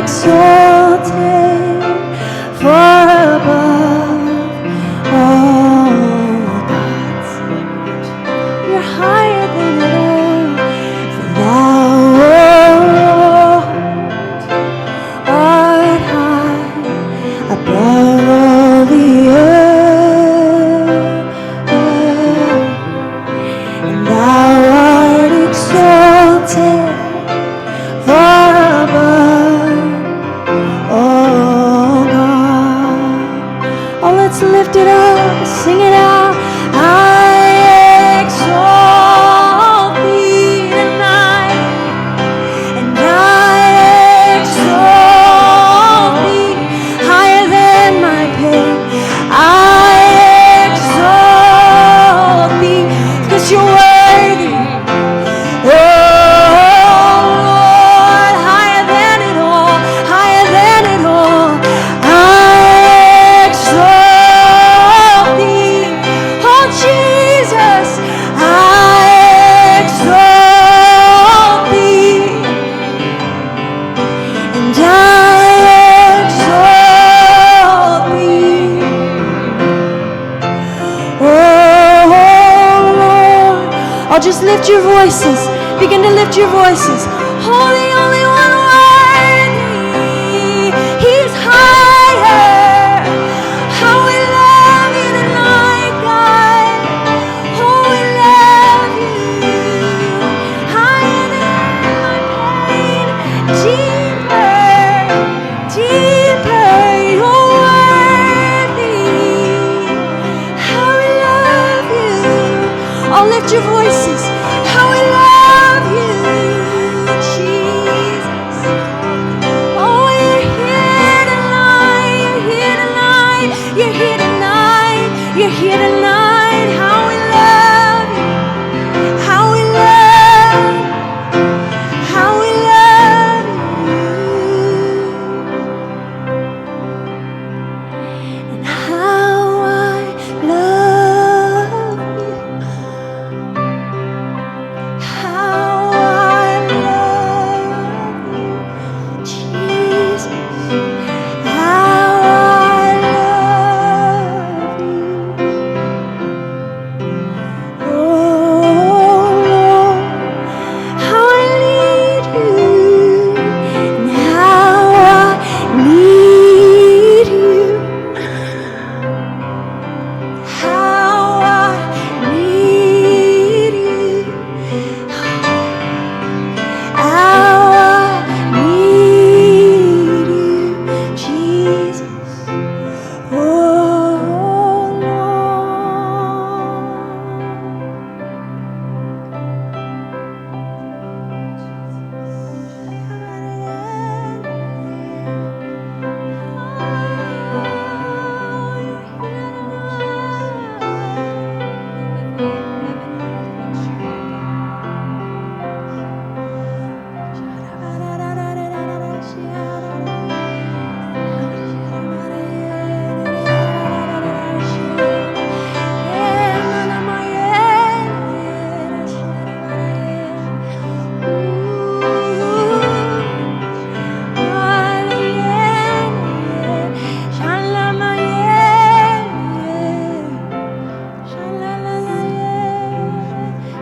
exalted, far above all gods. You're higher than it all, for thou, art high above all the earth, and thou art exalted far above all God. Oh, let's lift it up, sing it out. I exalt thee tonight, and I exalt thee higher than my pain. I exalt thee, 'cause you're worthy. Oh Lord, higher than it all, higher than it all. I exalt thee. Oh Jesus, I exalt thee. And I exalt thee. Oh Lord, oh, just lift your voices. Begin to lift your voices. Holy, only one worthy. He's higher. How we love you tonight, God. Oh, we love you. Higher than my pain. Deeper, deeper. You're worthy. How we love you. Oh, lift your voices. How we love you, Jesus. Oh, you're here tonight. You're here tonight. You're here tonight. You're here tonight. How we love you. How we love. How we love you. And how I love you. How I love you, Jesus. How I love you. Oh Lord, how I need you, and how I need you. How I need you. How I need you, Jesus. Oh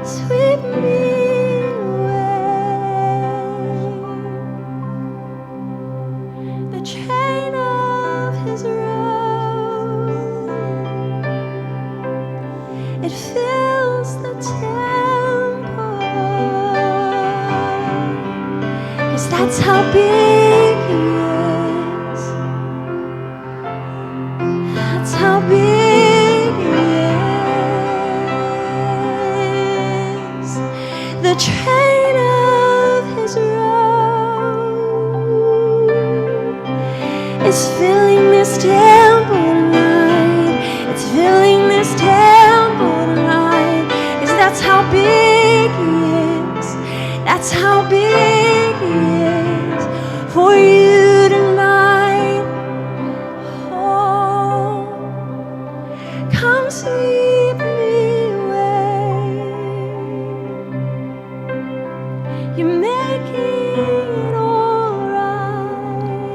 sweep me away. The train of his robe, it fills the temple, 'cause that's how big he is. That's how big he is. The train of his robe is filling this temple tonight. It's filling this temple tonight. 'Cause that's how big he is. That's how big he is for you tonight. Oh, come sweep me away. You're making it all right.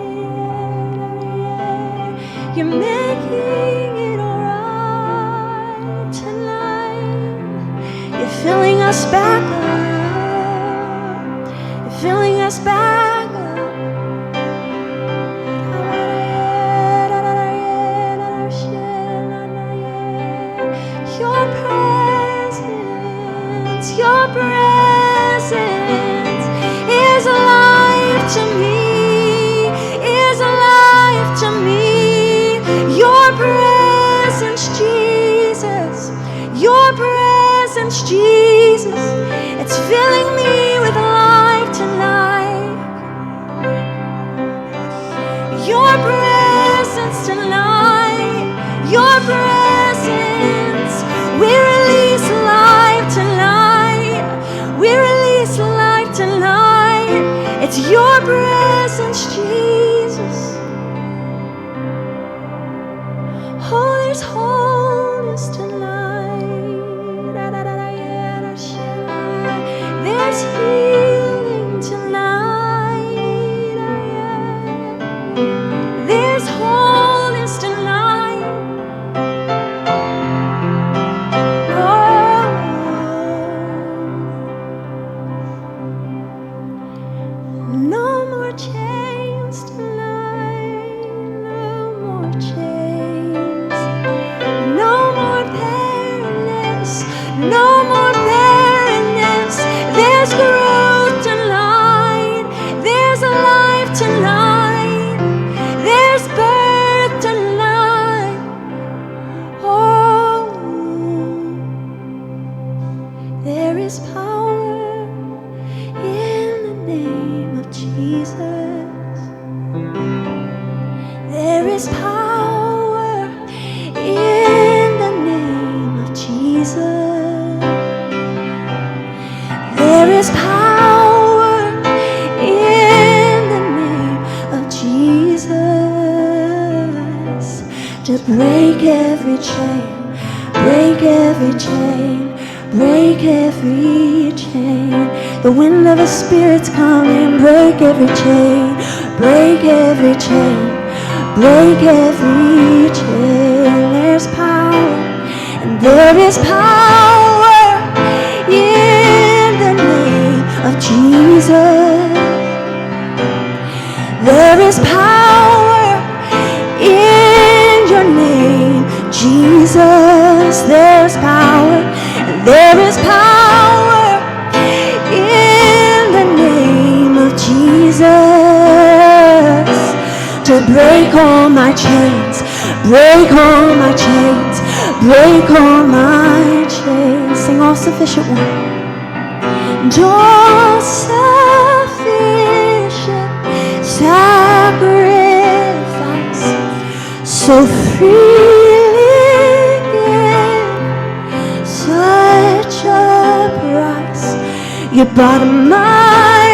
You're making it alright tonight. You're filling us back up. You're filling us back up. Your presence is alive to me, is alive to me. Your presence, Jesus, your presence, Jesus, it's filling me with life tonight. Your presence tonight, your presence, we release life tonight. We release life tonight. It's your presence, Jesus. Oh, there's wholeness tonight. There's healing tonight. There's wholeness tonight. No more chains tonight, no more chains, no more barrenness, no more barrenness. There's growth tonight, there's life tonight, there's birth tonight. Oh, there is power in the name of Jesus. There is power in the name of Jesus. There is power in the name of Jesus to break every chain, break every chain, break every chain. The wind of the Spirit's coming, break every chain, break every chain, break every chain. There's power, and there is power in the name of Jesus. There is power in your name, Jesus. There's power, and there is power in the name of Jesus to break all my chains, break all my chains, break all my chains. Sing All Sufficient One. And all sufficient sacrifice, so freely given, such a price. You bought my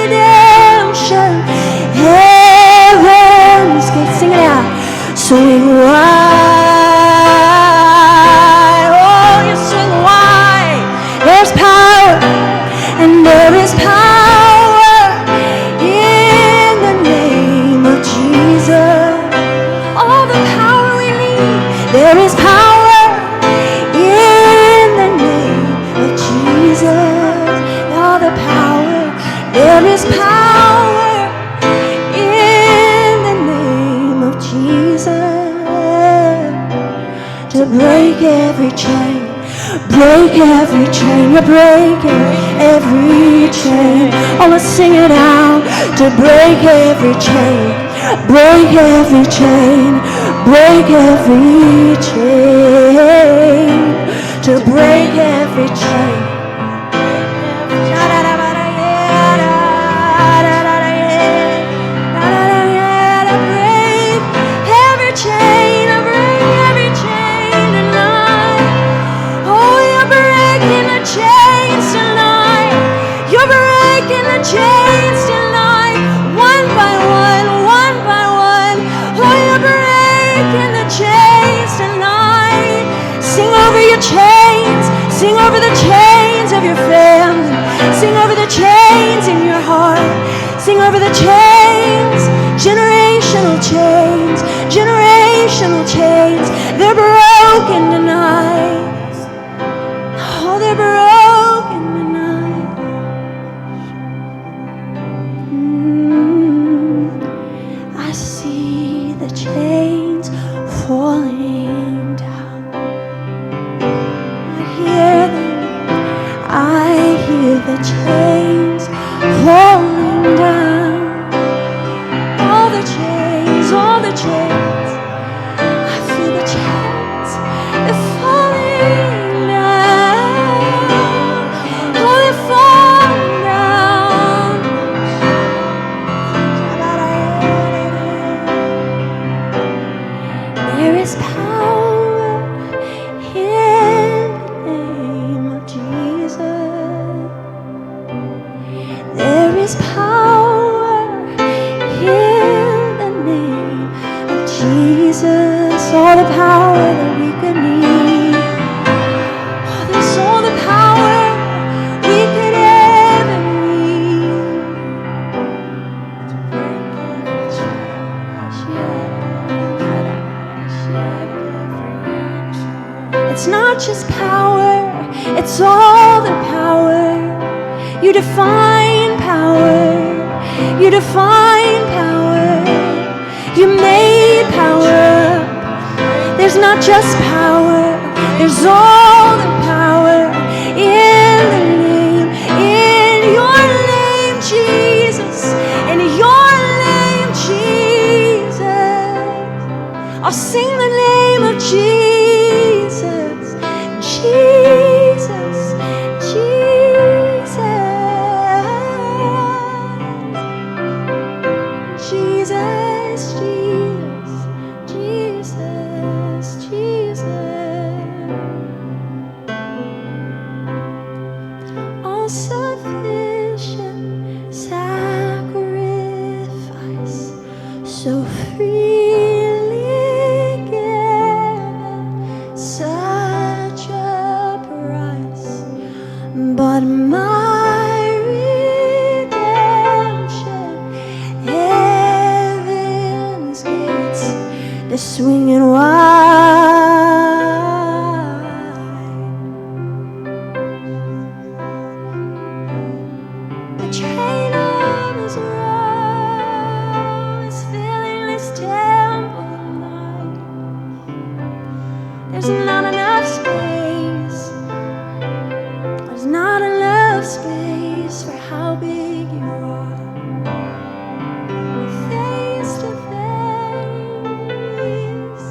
redemption, heaven's gate. Sing it out. Swing wide, oh, you swing wide. There's power, and there is power in the name of Jesus. All the power we need. There is power in the name of Jesus. All the power. There is power in the name of Jesus to break every chain, break every chain. You're breaking every chain. Oh, let's sing it out. To break every chain, break every chain, break every chain. To break every chain. Chains tonight, one by one, one by one. Oh, you're breaking the chains tonight. Sing over your chains, sing over the chains of your family, sing over the chains in your heart, sing over the chains, generational chains, generational generational chains, they're broken tonight. Oh, they're broken tonight. I see the chains falling down. I hear the chains falling down. All the chains, all the chains. I feel the chains, they're falling down. Oh, they're falling down. There is power in the name of Jesus. There is power in the name of Jesus. All the power that we could need. Oh, there's all the power we could ever need. It's not just power, it's all the power. You define power. You define power. You made power. There's not just power, there's all the power in the name, in your name, Jesus, in your name, Jesus. I'll sing the name of Jesus, Jesus, Jesus, Jesus, Jesus, Jesus, Jesus. All sufficient sacrifice, so freely given, such a price, but my redemption, heaven's gates, they're swinging wide. The train of his robe is filling this temple tonight. There's not enough space. There's not enough space for how big you are. Face to face,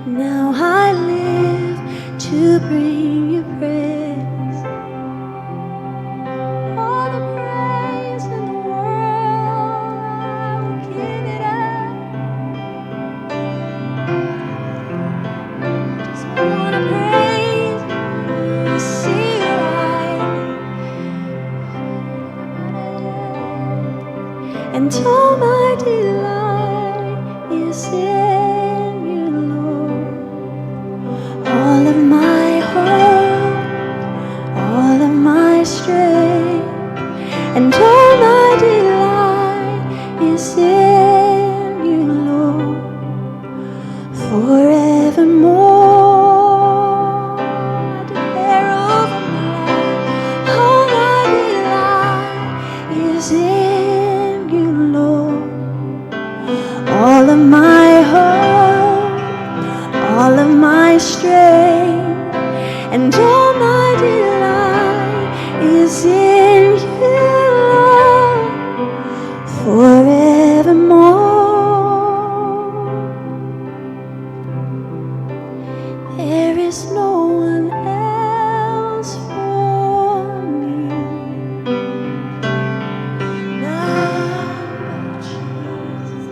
Now I live to bring you praise. All the praise in the world, I will give it up. Just wanna praise you, see and all my delight is in you, Lord. All of my hope, all of my strength, and all my delight is in you, Lord. Forevermore, I declare over my life, all my delight is in you, Lord. All of my hope, all of my strength, and all my delight is in you, Lord, forevermore. There is no one else for me, none but Jesus.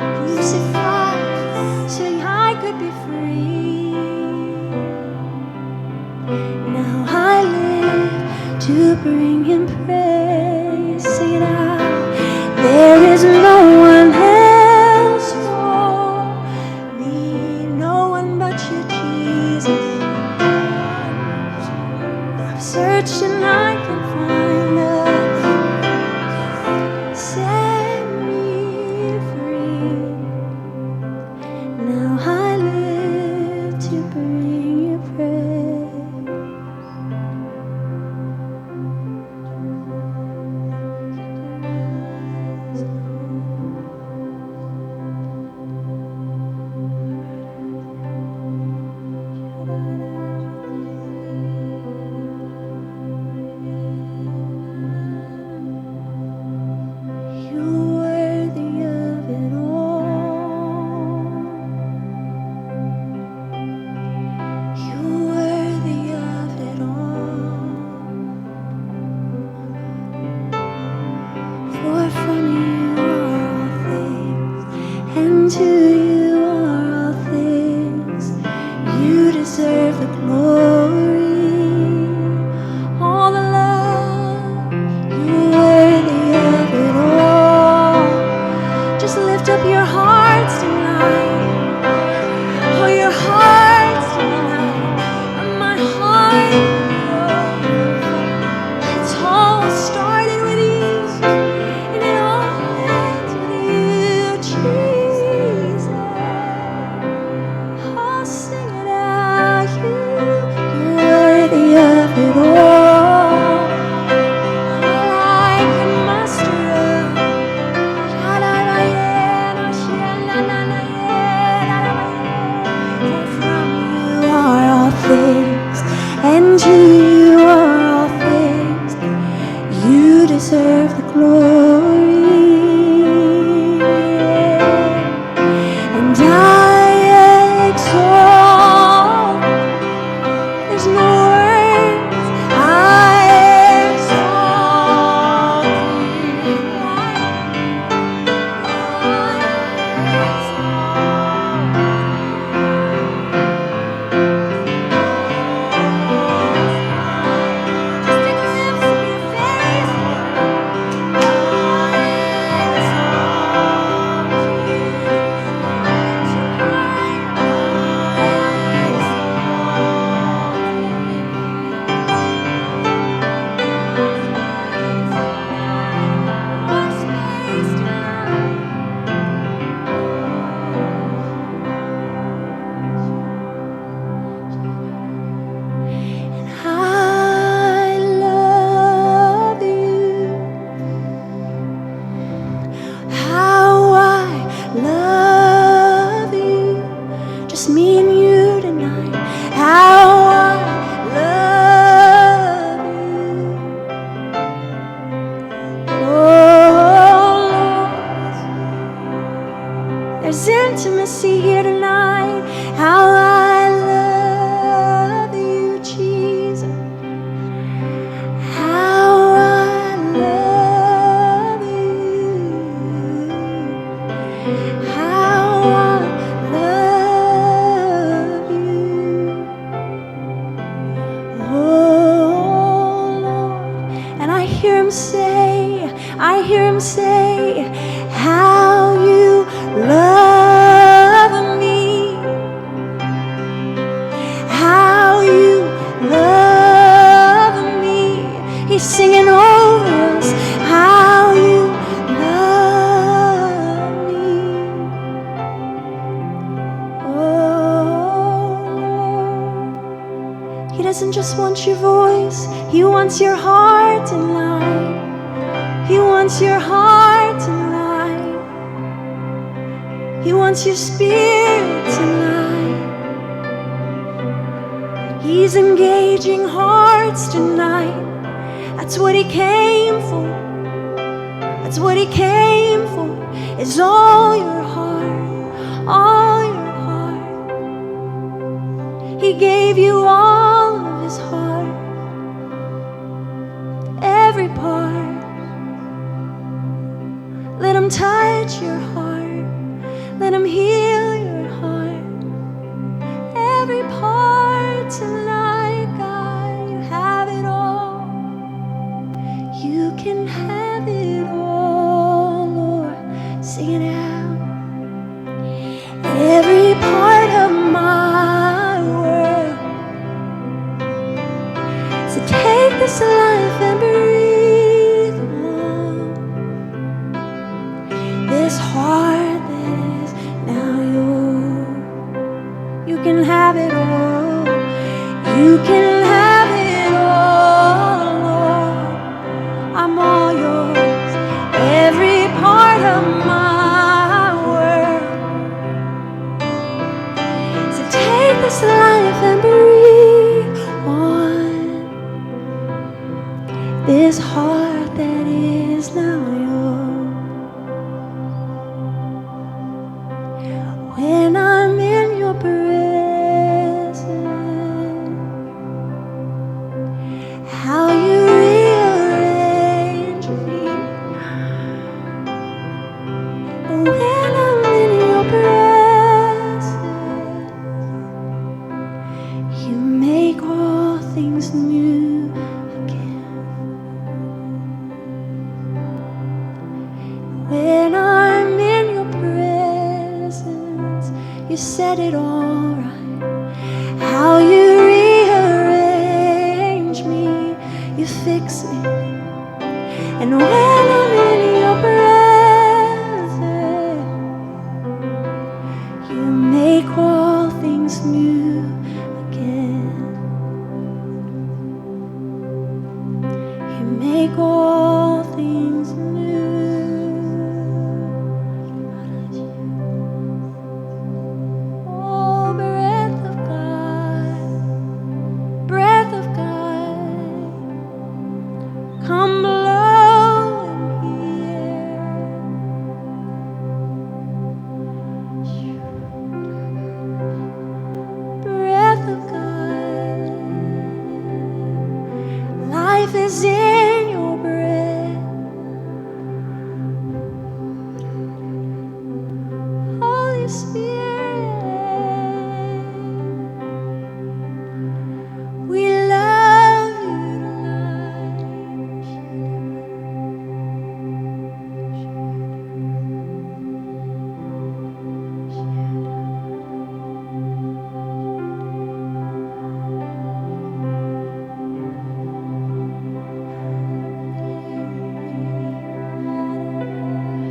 Crucified, so I could be free. Now I live to bring Him praise. Sing it out. There is no one else for me, no one but you, Jesus. I've searched and I can find nothing. Set me free. Now I live to bring you praise. You're worthy of it all. You're worthy of it all. For from you are all things, and to you are all things. You deserve the glory, all the love. You're worthy of it all. Just lift up your hearts tonight. Oh, your hearts tonight. My heart. It's all started with you, and it all ends with you, Jesus. Oh, sing it out. You're worthy of it all. All I can muster up. For from you are all things, and to you are all things. You deserve the glory, and I exalt. There's no words. I exalt you. see here tonight how I love you, Jesus. How I love you. How I love you. Oh Lord. And I hear him say, how you love me. How you love me. He's singing over us. How you love me. Oh Lord. He doesn't just want your voice. He wants your heart tonight. He wants your heart tonight. He wants your spirit tonight. He's engaging hearts tonight. That's what he came for. That's what he came for. It's all your heart. All your heart. He gave you all of his heart. Every part. Let him touch your heart. Let him heal your heart. Every part tonight, God, you have it all. You can have it all, Lord. Sing it out. Every part of my world. So take this life and breathe on. This heart that is now yours. You can have it all. You can have it all, Lord. I'm all yours. Every part of my world. So take this life and breathe on. This heart that is now yours. When I'm in your presence, how you rearrange me. When I'm in your presence, you make all things new again. When I'm in your presence, you set it all right. How you rearrange me, you fix me. And when I'm in your presence, you make all things new again. You make all things new. Come blow in here. Breath of God. Life is in your breath. Holy Spirit, we love you tonight.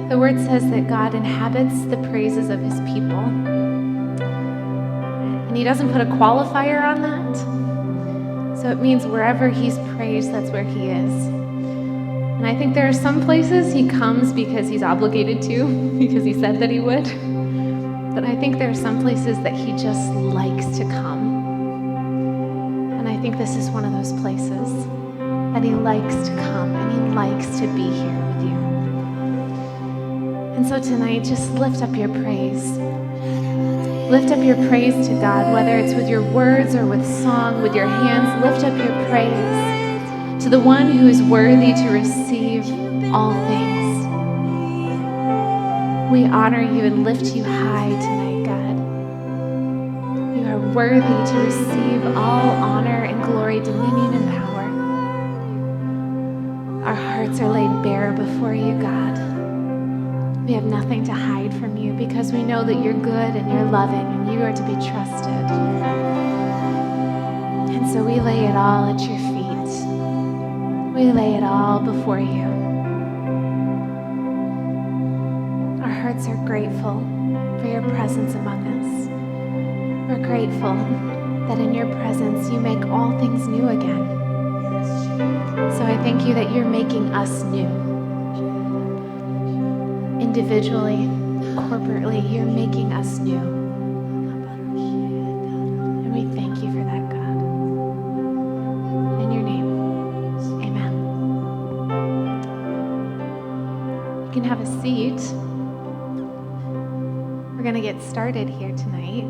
The word says that God inhabits the praises of his people. And he doesn't put a qualifier on that. So it means wherever he's praised, that's where he is. And I think there are some places he comes because he's obligated to, because he said that he would. But I think there are some places that he just likes to come. And I think this is one of those places that he likes to come and he likes to be here with you. And so tonight, just lift up your praise. Lift up your praise to God, whether it's with your words or with song, with your hands. Lift up your praise to the one who is worthy to receive all things. We honor you and lift you high tonight, God. You are worthy to receive all honor and glory, dominion and power. Our hearts are laid bare before you, God. We have nothing to hide from you because we know that you're good and you're loving and you are to be trusted. And so we lay it all at your feet. We lay it all before you. Our hearts are grateful for your presence among us. We're grateful that in your presence you make all things new again. So I thank you that you're making us new. Individually, corporately, you're making us new. And we thank you for that, God. In your name, amen. You can have a seat. We're going to get started here tonight.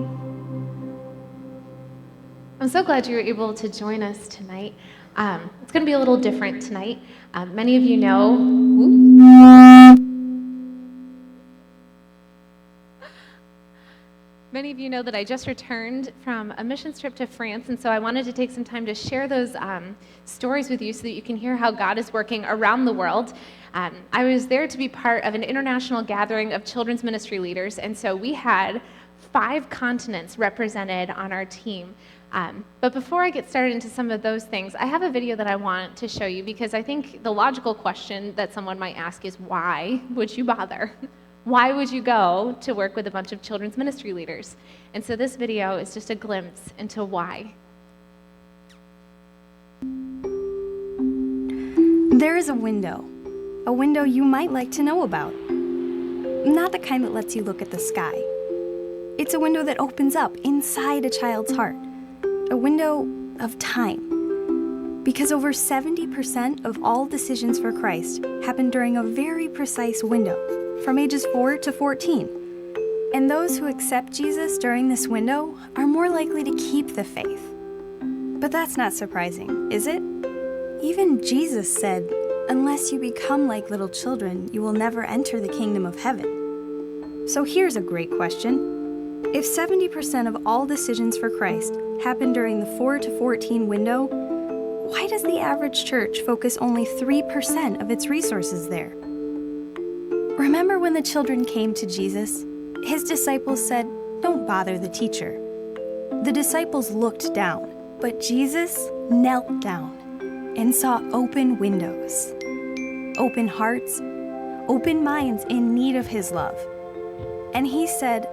I'm so glad you were able to join us tonight. It's going to be a little different tonight. Many of you know... Many of you know that I just returned from a missions trip to France, and so I wanted to take some time to share those stories with you so that you can hear how God is working around the world. I was there to be part of an international gathering of children's ministry leaders, and so we had 5 continents represented on our team. But before I get started into some of those things, I have a video that I want to show you because I think the logical question that someone might ask is, why would you bother? Why would you go to work with a bunch of children's ministry leaders? And so this video is just a glimpse into why. There is a window you might like to know about. Not the kind that lets you look at the sky. It's a window that opens up inside a child's heart. A window of time. Because over 70% of all decisions for Christ happen during a very precise window, from ages 4 to 14. And those who accept Jesus during this window are more likely to keep the faith. But that's not surprising, is it? Even Jesus said, "Unless you become like little children, you will never enter the kingdom of heaven." So here's a great question. If 70% of all decisions for Christ happen during the 4 to 14 window, why does the average church focus only 3% of its resources there? Remember when the children came to Jesus? His disciples said, "Don't bother the teacher." The disciples looked down, but Jesus knelt down and saw open windows, open hearts, open minds in need of his love. And he said,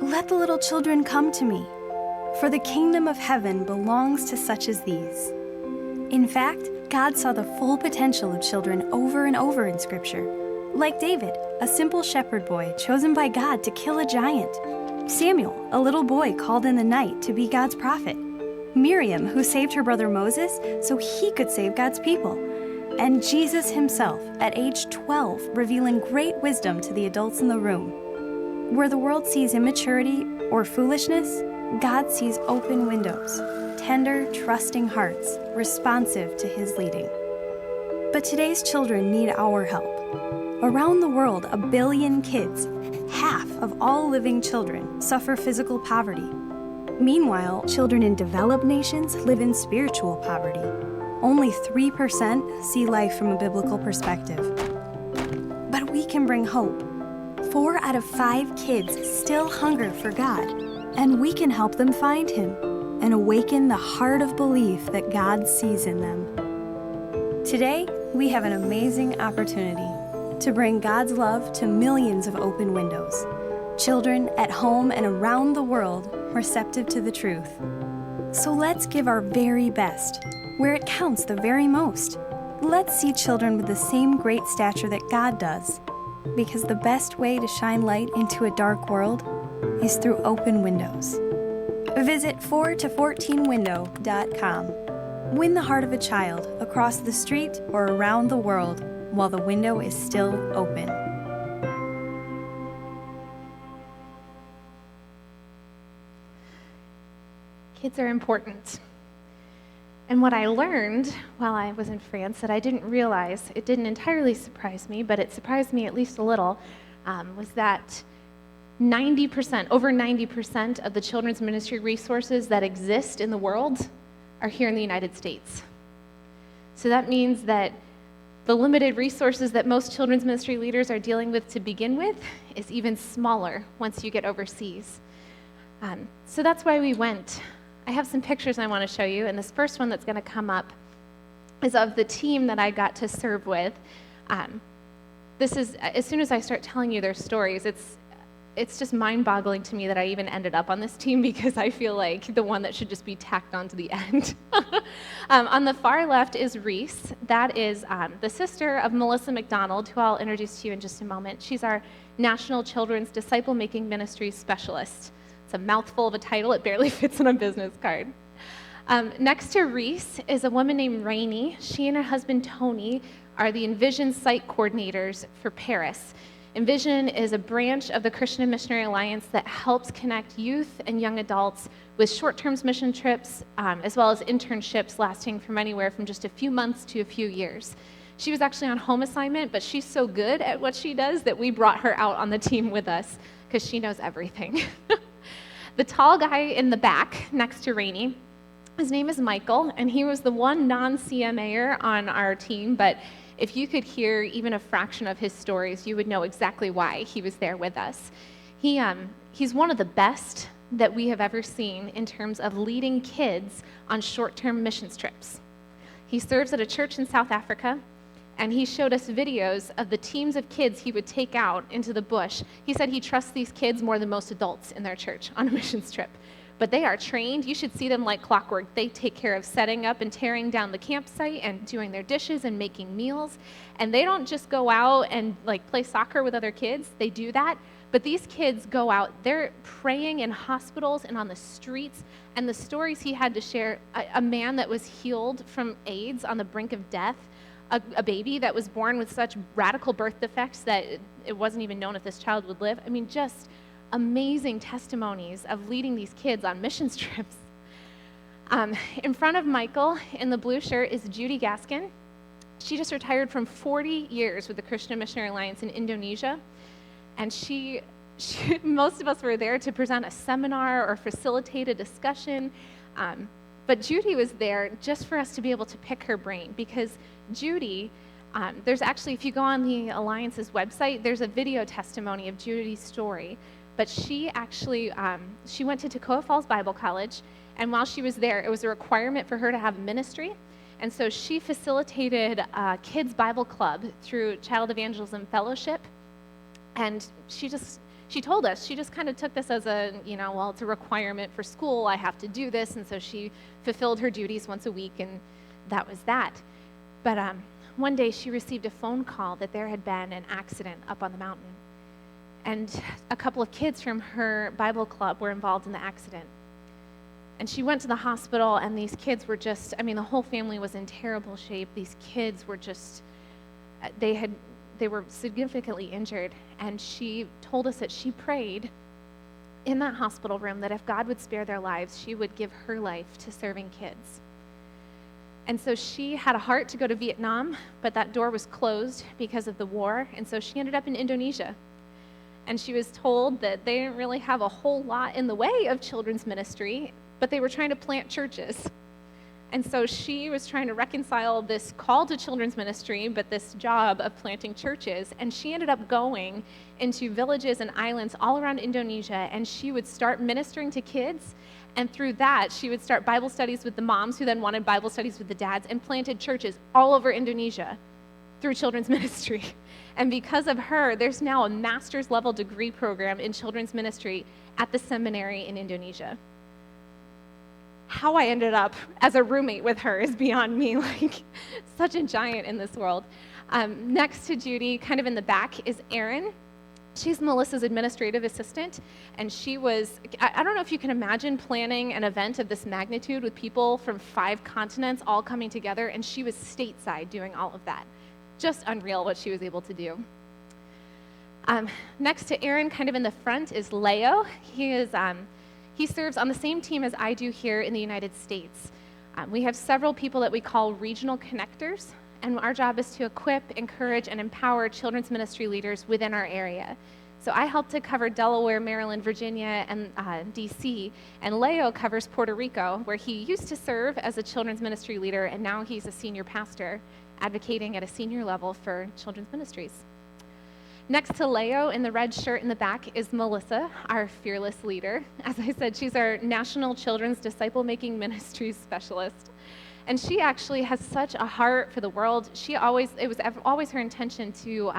"Let the little children come to me, for the kingdom of heaven belongs to such as these." In fact, God saw the full potential of children over and over in Scripture. Like David, a simple shepherd boy chosen by God to kill a giant. Samuel, a little boy called in the night to be God's prophet. Miriam, who saved her brother Moses so he could save God's people. And Jesus himself, at age 12, revealing great wisdom to the adults in the room. Where the world sees immaturity or foolishness, God sees open windows, tender, trusting hearts, responsive to his leading. But today's children need our help. Around the world, 1 billion kids, half of all living children, suffer physical poverty. Meanwhile, children in developed nations live in spiritual poverty. Only 3% see life from a biblical perspective. But we can bring hope. 4 out of 5 kids still hunger for God, and we can help them find him and awaken the heart of belief that God sees in them. Today, we have an amazing opportunity to bring God's love to millions of open windows, children at home and around the world receptive to the truth. So let's give our very best, where it counts the very most. Let's see children with the same great stature that God does, because the best way to shine light into a dark world is through open windows. Visit 4to14window.com. Win the heart of a child across the street or around the world while the window is still open. Kids are important. And what I learned while I was in France that I didn't realize, it didn't entirely surprise me, but it surprised me at least a little, was that 90%, over 90% of the children's ministry resources that exist in the world are here in the United States. So that means that the limited resources that most children's ministry leaders are dealing with to begin with is even smaller once you get overseas. So that's why we went. I have some pictures I want to show you, and this first one that's going to come up is of the team that I got to serve with. This is, as soon as I start telling you their stories, it's just mind-boggling to me that I even ended up on this team, because I feel like the one that should just be tacked on to the end. On the far left is Reese. That is the sister of Melissa McDonald, who I'll introduce to you in just a moment. She's our National Children's Disciple-Making Ministries Specialist. It's a mouthful of a title. It barely fits on a business card. Next to Reese is a woman named Rainey. She and her husband, Tony, are the Envision site coordinators for Paris. Envision is a branch of the Christian and Missionary Alliance that helps connect youth and young adults with short-term mission trips, as well as internships lasting from anywhere from just a few months to a few years. She was actually on home assignment, but she's so good at what she does that we brought her out on the team with us, because she knows everything. The tall guy in the back next to Rainey, his name is Michael, and he was the one non-CMAer on our team, but if you could hear even a fraction of his stories, you would know exactly why he was there with us. He's one of the best that we have ever seen in terms of leading kids on short-term missions trips. He serves at a church in South Africa, and he showed us videos of the teams of kids he would take out into the bush. He said he trusts these kids more than most adults in their church on a missions trip. But they are trained. You should see them like clockwork. They take care of setting up and tearing down the campsite and doing their dishes and making meals. And they don't just go out and like play soccer with other kids. They do that. But these kids go out. They're praying in hospitals and on the streets. And the stories he had to share, a man that was healed from AIDS on the brink of death, a baby that was born with such radical birth defects that it wasn't even known if this child would live. I mean, just amazing testimonies of leading these kids on missions trips. In front of Michael in the blue shirt is Judy Gaskin. She just retired from 40 years with the Christian Missionary Alliance in Indonesia. And most of us were there to present a seminar or facilitate a discussion. But Judy was there just for us to be able to pick her brain, because Judy, there's actually, if you go on the Alliance's website, there's a video testimony of Judy's story. But she actually, she went to Toccoa Falls Bible College, and while she was there, it was a requirement for her to have ministry. And so she facilitated a kids' Bible club through Child Evangelism Fellowship. And she told us, she just kind of took this as a, well, it's a requirement for school, I have to do this. And so she fulfilled her duties once a week, and that was that. But one day she received a phone call that there had been an accident up on the mountain. And a couple of kids from her Bible club were involved in the accident. And she went to the hospital, and these kids were just, the whole family was in terrible shape. These kids were just, they were significantly injured. And she told us that she prayed in that hospital room that if God would spare their lives, she would give her life to serving kids. And so she had a heart to go to Vietnam, but that door was closed because of the war. And so she ended up in Indonesia. And she was told that they didn't really have a whole lot in the way of children's ministry, but they were trying to plant churches. And so she was trying to reconcile this call to children's ministry, but this job of planting churches. And she ended up going into villages and islands all around Indonesia, and she would start ministering to kids. And through that, she would start Bible studies with the moms, who then wanted Bible studies with the dads, and planted churches all over Indonesia through children's ministry. And because of her, there's now a master's level degree program in children's ministry at the seminary in Indonesia. How I ended up as a roommate with her is beyond me, like such a giant in this world. Next to Judy, kind of in the back, is Erin. She's Melissa's administrative assistant, and she was, I don't know if you can imagine planning an event of this magnitude with people from 5 continents all coming together, and she was stateside doing all of that. Just unreal what she was able to do. Next to Aaron, kind of in the front, is Leo. He serves on the same team as I do here in the United States. We have several people that we call regional connectors, and our job is to equip, encourage, and empower children's ministry leaders within our area. So I help to cover Delaware, Maryland, Virginia, and DC, and Leo covers Puerto Rico, where he used to serve as a children's ministry leader, and now he's a senior pastor, advocating at a senior level for children's ministries. Next to Leo in the red shirt in the back is Melissa, our fearless leader. As I said, she's our National Children's Disciple-Making Ministries Specialist. And she actually has such a heart for the world. It was always her intention to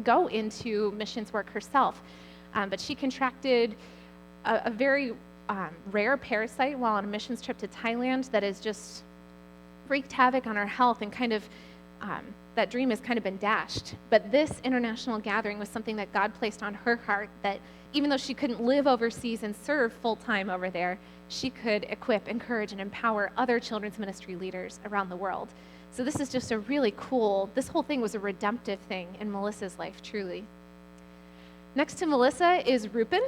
go into missions work herself. But she contracted a very rare parasite while on a missions trip to Thailand that has just wreaked havoc on her health, and kind of that dream has kind of been dashed. But this international gathering was something that God placed on her heart, that even though she couldn't live overseas and serve full-time over there, she could equip, encourage, and empower other children's ministry leaders around the world. So this is just this whole thing was a redemptive thing in Melissa's life, truly. Next to Melissa is Rupin.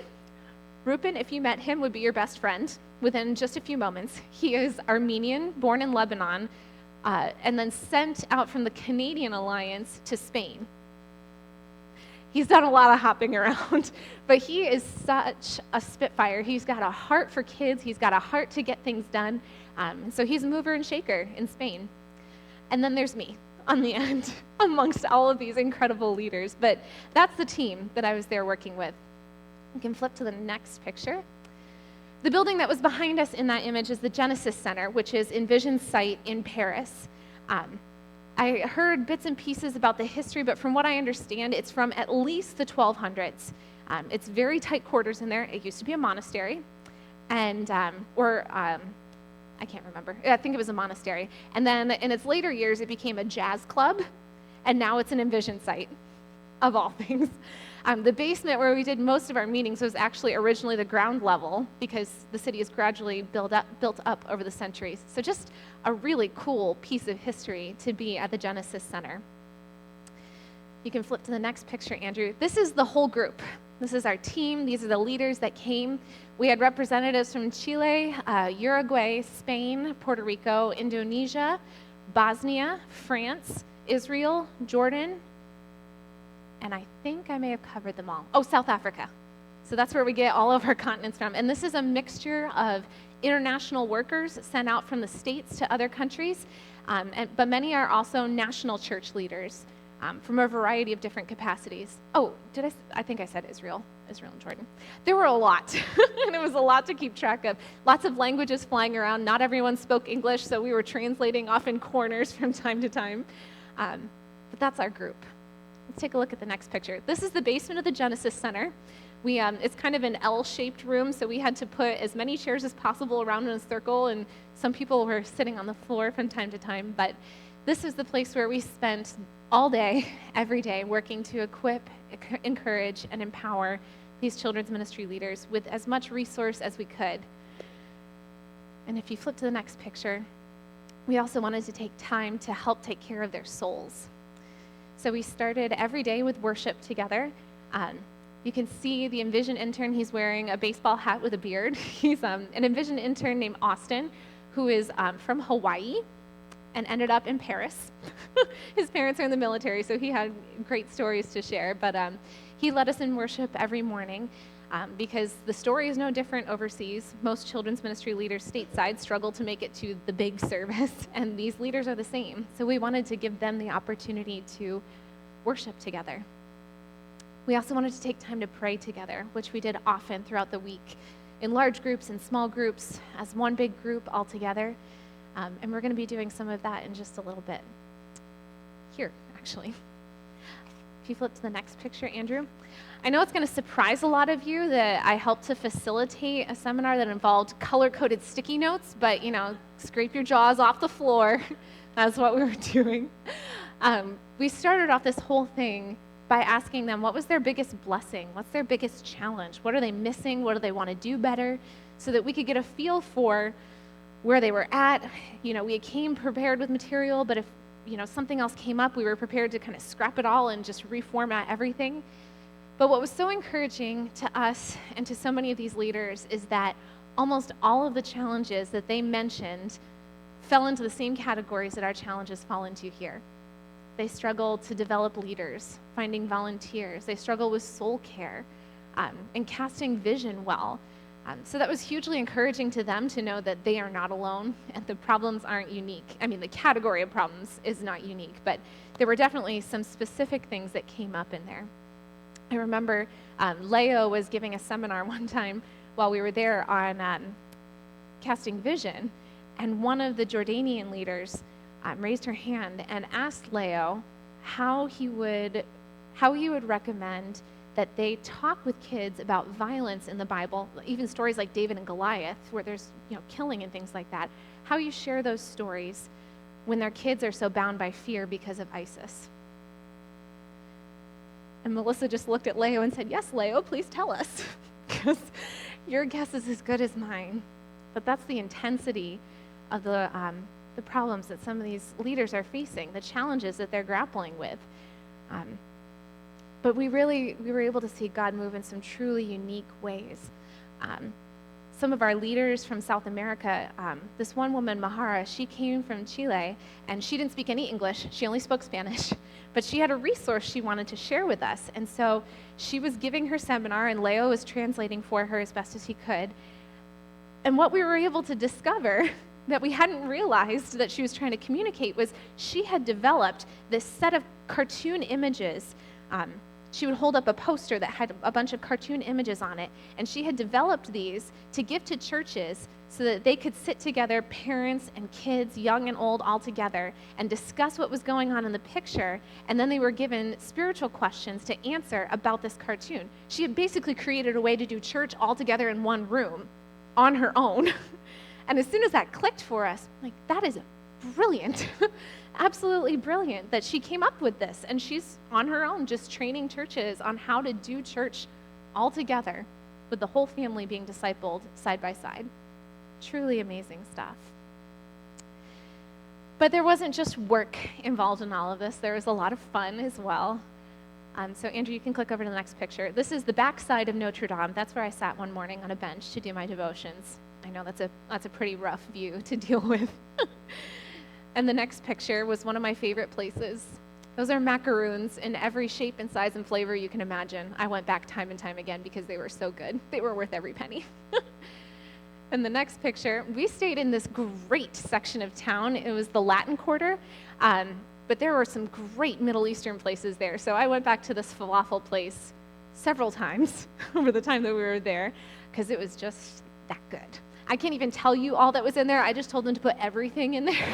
Rupin, if you met him, would be your best friend within just a few moments. He is Armenian, born in Lebanon, and then sent out from the Canadian Alliance to Spain. He's done a lot of hopping around, but he is such a spitfire. He's got a heart for kids. He's got a heart to get things done. So he's a mover and shaker in Spain. And then there's me on the end amongst all of these incredible leaders. But that's the team that I was there working with. You can flip to the next picture. The building that was behind us in that image is the Genesis Center, which is Envision's site in Paris. I heard bits and pieces about the history, but from what I understand, it's from at least the 1200s. It's very tight quarters in there. It used to be a monastery, and I can't remember. I think it was a monastery. And then in its later years, it became a jazz club, and now it's an Envision site, of all things. The basement where we did most of our meetings was actually originally the ground level, because the city has gradually built up over the centuries. So just a really cool piece of history to be at the Genesis Center. You can flip to the next picture, Andrew. This is the whole group. This is our team. These are the leaders that came. We had representatives from Chile, Uruguay, Spain, Puerto Rico, Indonesia, Bosnia, France, Israel, Jordan, and I think I may have covered them all. Oh, South Africa. So that's where we get all of our continents from. And this is a mixture of international workers sent out from the States to other countries, but many are also national church leaders from a variety of different capacities. Oh, I think I said Israel and Jordan. There were a lot, and it was a lot to keep track of. Lots of languages flying around. Not everyone spoke English, so we were translating off in corners from time to time. But that's our group. Let's take a look at the next picture. This is the basement of the Genesis Center. It's kind of an L-shaped room, so we had to put as many chairs as possible around in a circle, and some people were sitting on the floor from time to time. But this is the place where we spent all day, every day, working to equip, encourage, and empower these children's ministry leaders with as much resource as we could. And if you flip to the next picture, we also wanted to take time to help take care of their souls. So we started every day with worship together. You can see the Envision intern. He's wearing a baseball hat with a beard. He's an Envision intern named Austin, who is from Hawaii and ended up in Paris. His parents are in the military, so he had great stories to share. But he led us in worship every morning because the story is no different overseas. Most children's ministry leaders stateside struggle to make it to the big service, and these leaders are the same. So we wanted to give them the opportunity to worship together. We also wanted to take time to pray together, which we did often throughout the week, in large groups and small groups, as one big group all together. And we're going to be doing some of that in just a little bit. Here, actually. If you flip to the next picture, Andrew. I know it's going to surprise a lot of you that I helped to facilitate a seminar that involved color-coded sticky notes, but, scrape your jaws off the floor. That's what we were doing. We started off this whole thing by asking them what was their biggest blessing, what's their biggest challenge, what are they missing, what do they want to do better, so that we could get a feel for where they were at. We came prepared with material, but if something else came up, we were prepared to kind of scrap it all and just reformat everything. But what was so encouraging to us and to so many of these leaders is that almost all of the challenges that they mentioned fell into the same categories that our challenges fall into here. They struggle to develop leaders, finding volunteers. They struggle with soul care and casting vision well. So that was hugely encouraging to them to know that they are not alone and the problems aren't unique. I mean, the category of problems is not unique, but there were definitely some specific things that came up in there. I remember Leo was giving a seminar one time while we were there on casting vision, and one of the Jordanian leaders raised her hand and asked Leo how he would recommend that they talk with kids about violence in the Bible, even stories like David and Goliath, where there's killing and things like that, how you share those stories when their kids are so bound by fear because of ISIS. And Melissa just looked at Leo and said, "Yes, Leo, please tell us, because your guess is as good as mine." But that's the intensity of the problems that some of these leaders are facing, the challenges that they're grappling with. But we were able to see God move in some truly unique ways. Some of our leaders from South America, this one woman, Mahara, she came from Chile, and she didn't speak any English. She only spoke Spanish. But she had a resource she wanted to share with us. And so she was giving her seminar, and Leo was translating for her as best as he could. And what we were able to discover that we hadn't realized that she was trying to communicate was she had developed this set of cartoon images. She would hold up a poster that had a bunch of cartoon images on it, and she had developed these to give to churches so that they could sit together, parents and kids, young and old, all together, and discuss what was going on in the picture, and then they were given spiritual questions to answer about this cartoon. She had basically created a way to do church all together in one room on her own. And as soon as that clicked for us, like, that is brilliant. Absolutely brilliant that she came up with this, and she's on her own just training churches on how to do church all together with the whole family being discipled side by side. Truly amazing stuff. But there wasn't just work involved in all of this. There was a lot of fun as well. So Andrew, you can click over to the next picture. This is the backside of Notre Dame. That's where I sat one morning on a bench to do my devotions. I know that's a pretty rough view to deal with. And the next picture was one of my favorite places. Those are macaroons in every shape and size and flavor you can imagine. I went back time and time again because they were so good. They were worth every penny. And the next picture, we stayed in this great section of town. It was the Latin Quarter, but there were some great Middle Eastern places there. So I went back to this falafel place several times over the time that we were there because it was just that good. I can't even tell you all that was in there. I just told them to put everything in there.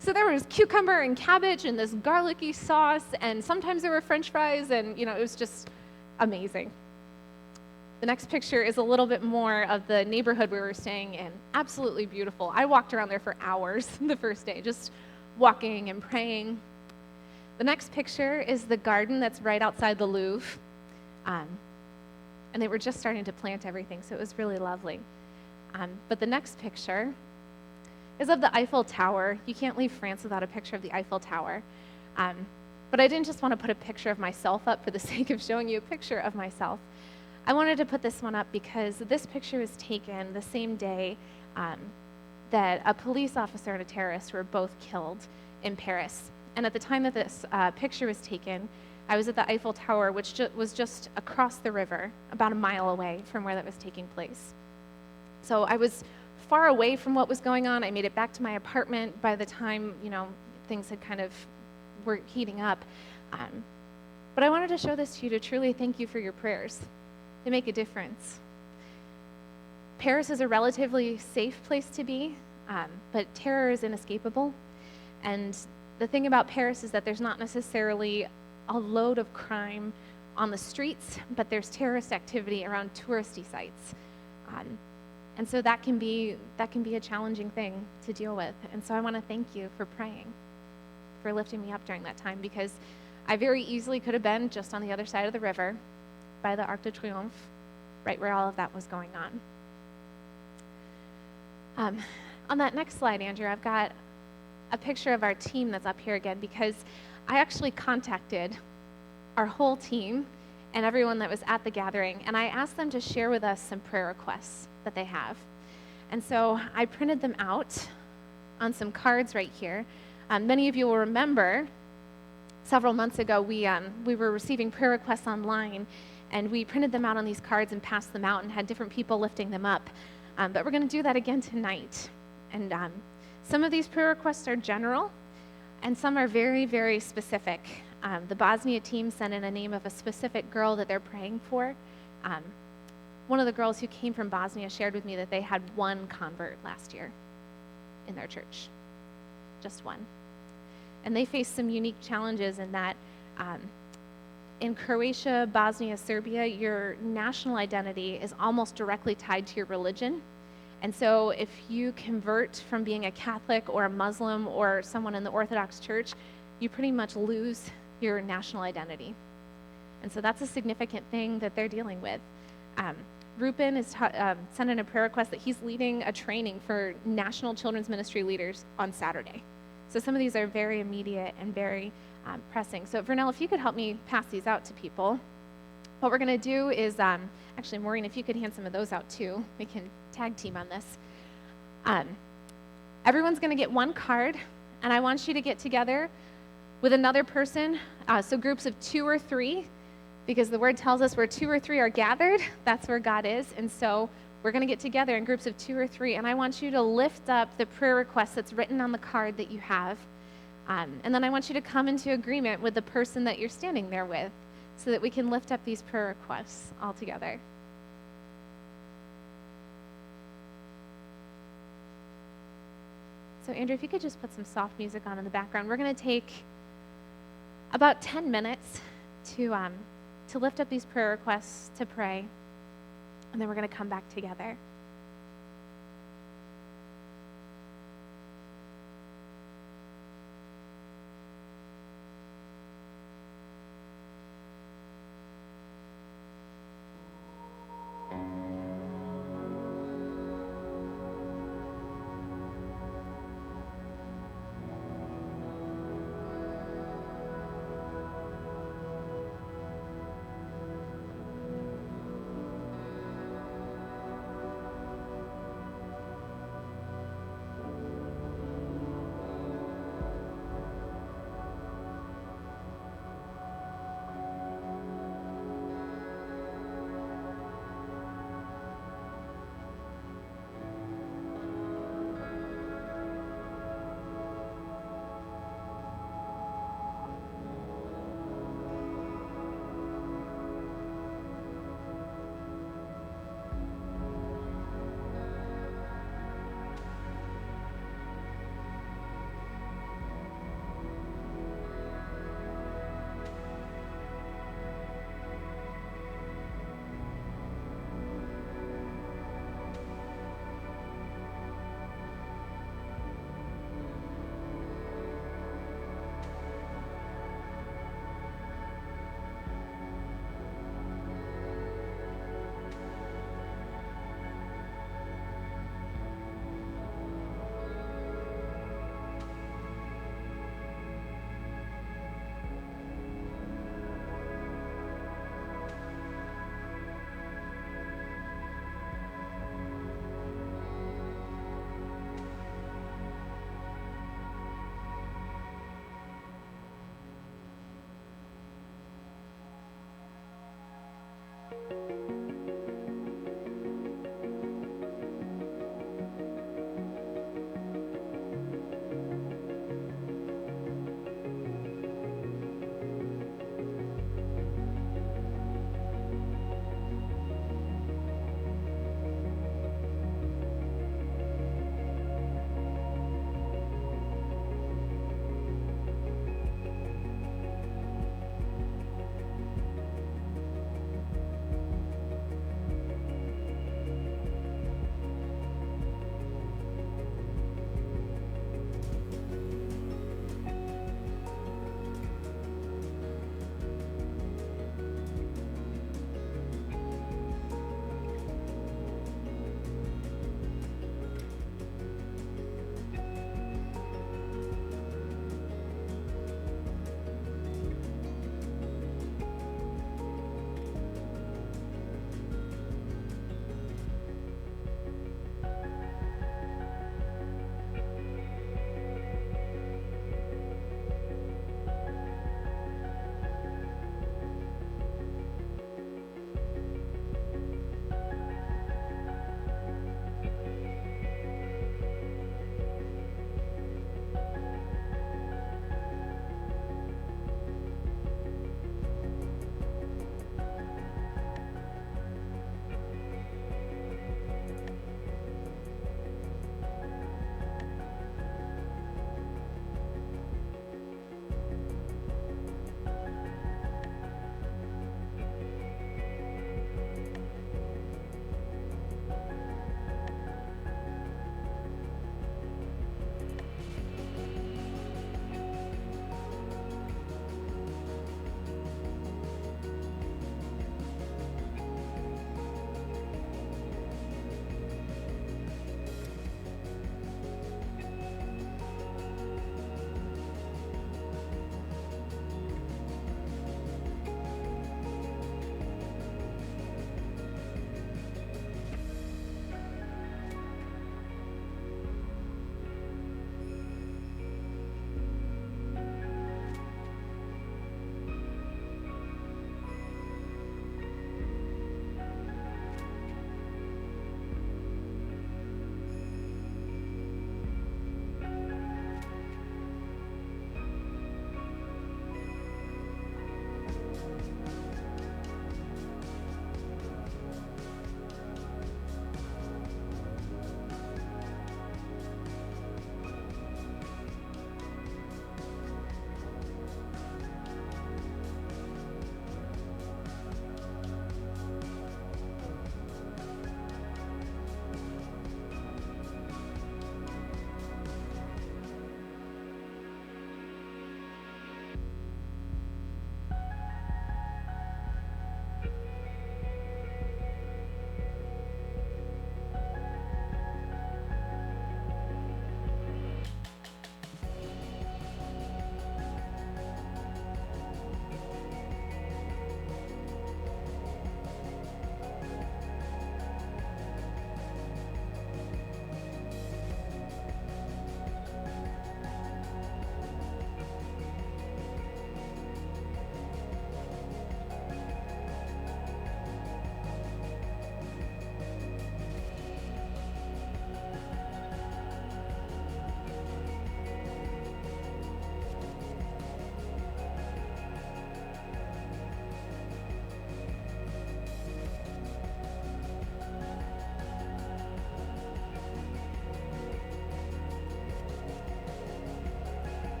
So there was cucumber and cabbage and this garlicky sauce, and sometimes there were French fries, and it was just amazing. The next picture is a little bit more of the neighborhood we were staying in. Absolutely beautiful. I walked around there for hours the first day, just walking and praying. The next picture is the garden that's right outside the Louvre. And they were just starting to plant everything, so it was really lovely. But the next picture is of the Eiffel Tower. You can't leave France without a picture of the Eiffel Tower. But I didn't just want to put a picture of myself up for the sake of showing you a picture of myself. I wanted to put this one up because this picture was taken the same day that a police officer and a terrorist were both killed in Paris. And at the time that this picture was taken, I was at the Eiffel Tower, which was just across the river, about a mile away from where that was taking place. So I was far away from what was going on. I made it back to my apartment by the time, things had kind of were heating up. But I wanted to show this to you to truly thank you for your prayers. They make a difference. Paris is a relatively safe place to be, but terror is inescapable. And the thing about Paris is that there's not necessarily a load of crime on the streets, but there's terrorist activity around touristy sites. And so that can be a challenging thing to deal with. And so I want to thank you for praying, for lifting me up during that time, because I very easily could have been just on the other side of the river by the Arc de Triomphe, right where all of that was going on. On that next slide, Andrew, I've got a picture of our team that's up here again, because I actually contacted our whole team and everyone that was at the gathering, and I asked them to share with us some prayer requests that they have. And so I printed them out on some cards right here. Many of you will remember several months ago we were receiving prayer requests online, and we printed them out on these cards and passed them out and had different people lifting them up. But we're going to do that again tonight. And some of these prayer requests are general, and some are very, very specific. The Bosnia team sent in a name of a specific girl that they're praying for. One of the girls who came from Bosnia shared with me that they had one convert last year in their church, just one. And they faced some unique challenges in that in Croatia, Bosnia, Serbia, your national identity is almost directly tied to your religion. And so if you convert from being a Catholic or a Muslim or someone in the Orthodox Church, you pretty much lose your national identity. And so that's a significant thing that they're dealing with. Rupin is sent in a prayer request that he's leading a training for national children's ministry leaders on Saturday. So some of these are very immediate and very pressing. So Vernell, if you could help me pass these out to people. What we're going to do is, actually, Maureen, if you could hand some of those out too, we can tag team on this. Everyone's going to get one card, and I want you to get together with another person, so groups of 2 or 3, because the word tells us where 2 or 3 are gathered, that's where God is. And so we're going to get together in groups of 2 or 3, and I want you to lift up the prayer request that's written on the card that you have. And then I want you to come into agreement with the person that you're standing there with so that we can lift up these prayer requests all together. So Andrew, if you could just put some soft music on in the background. We're going to take about 10 minutes to lift up these prayer requests, to pray, and then we're going to come back together.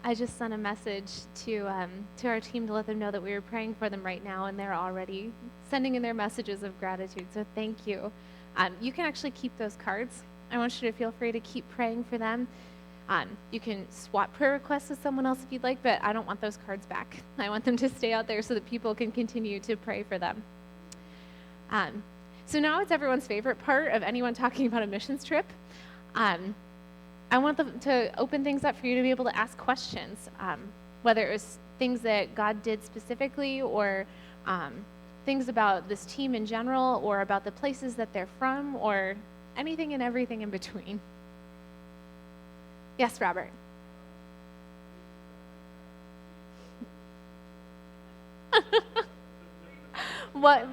I just sent a message to our team to let them know that we were praying for them right now, and they're already sending in their messages of gratitude. So thank you. You can actually keep those cards. I want you to feel free to keep praying for them. You can swap prayer requests with someone else if you'd like, but I don't want those cards back. I want them to stay out there so that people can continue to pray for them. So now it's everyone's favorite part of anyone talking about a missions trip. I want them to open things up for you to be able to ask questions, whether it was things that God did specifically, or things about this team in general, or about the places that they're from, or anything and everything in between. Yes, Robert.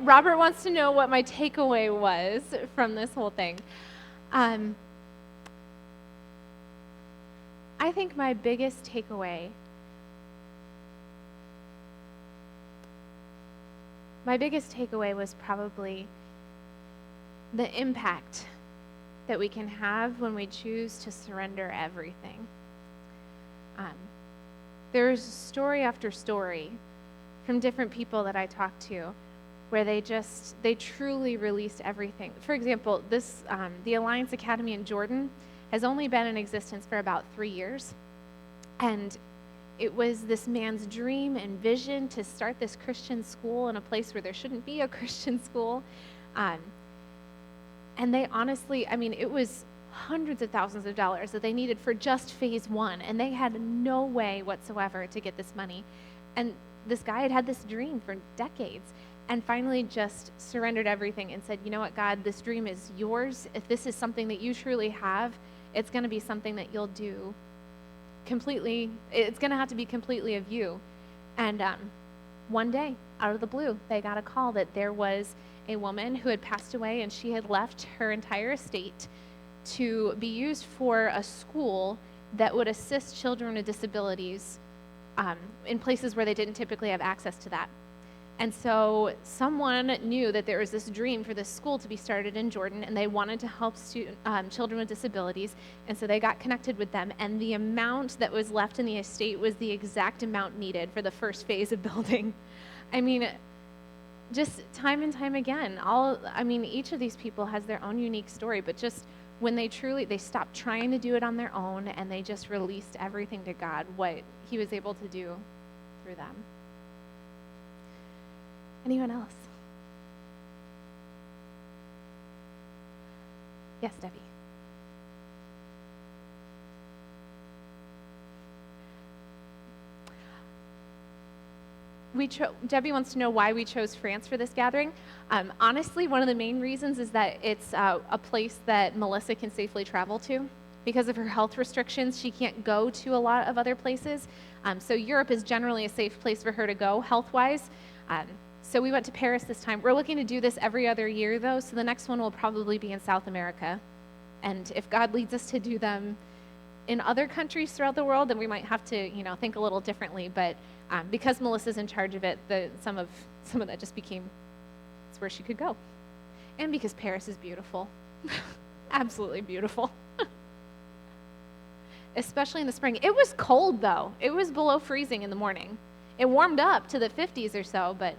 Robert wants to know what my takeaway was from this whole thing. I think my biggest takeaway was probably the impact that we can have when we choose to surrender everything. There's story after story from different people that I talked to where they truly released everything. For example, the Alliance Academy in Jordan has only been in existence for about 3 years. And it was this man's dream and vision to start this Christian school in a place where there shouldn't be a Christian school. And they honestly, it was hundreds of thousands of dollars that they needed for just phase 1. And they had no way whatsoever to get this money. And this guy had this dream for decades and finally just surrendered everything and said, you know what, God, this dream is yours. If this is something that you truly have, it's going to be something that you'll do completely. It's going to have to be completely of you. And one day, out of the blue, they got a call that there was a woman who had passed away, and she had left her entire estate to be used for a school that would assist children with disabilities in places where they didn't typically have access to that. And so someone knew that there was this dream for this school to be started in Jordan, and they wanted to help children with disabilities, and so they got connected with them, and the amount that was left in the estate was the exact amount needed for the first phase of building. Just time and time again, each of these people has their own unique story, but just when they stopped trying to do it on their own, and they just released everything to God, what he was able to do through them. Anyone else? Yes, Debbie. Debbie wants to know why we chose France for this gathering. Honestly, one of the main reasons is that it's a place that Melissa can safely travel to. Because of her health restrictions, she can't go to a lot of other places. So Europe is generally a safe place for her to go health-wise. So we went to Paris this time. We're looking to do this every other year, though, so the next one will probably be in South America. And if God leads us to do them in other countries throughout the world, then we might have to, think a little differently. But because Melissa's in charge of it, some of that just became it's where she could go. And because Paris is beautiful. Absolutely beautiful. Especially in the spring. It was cold, though. It was below freezing in the morning. It warmed up to the 50s or so, but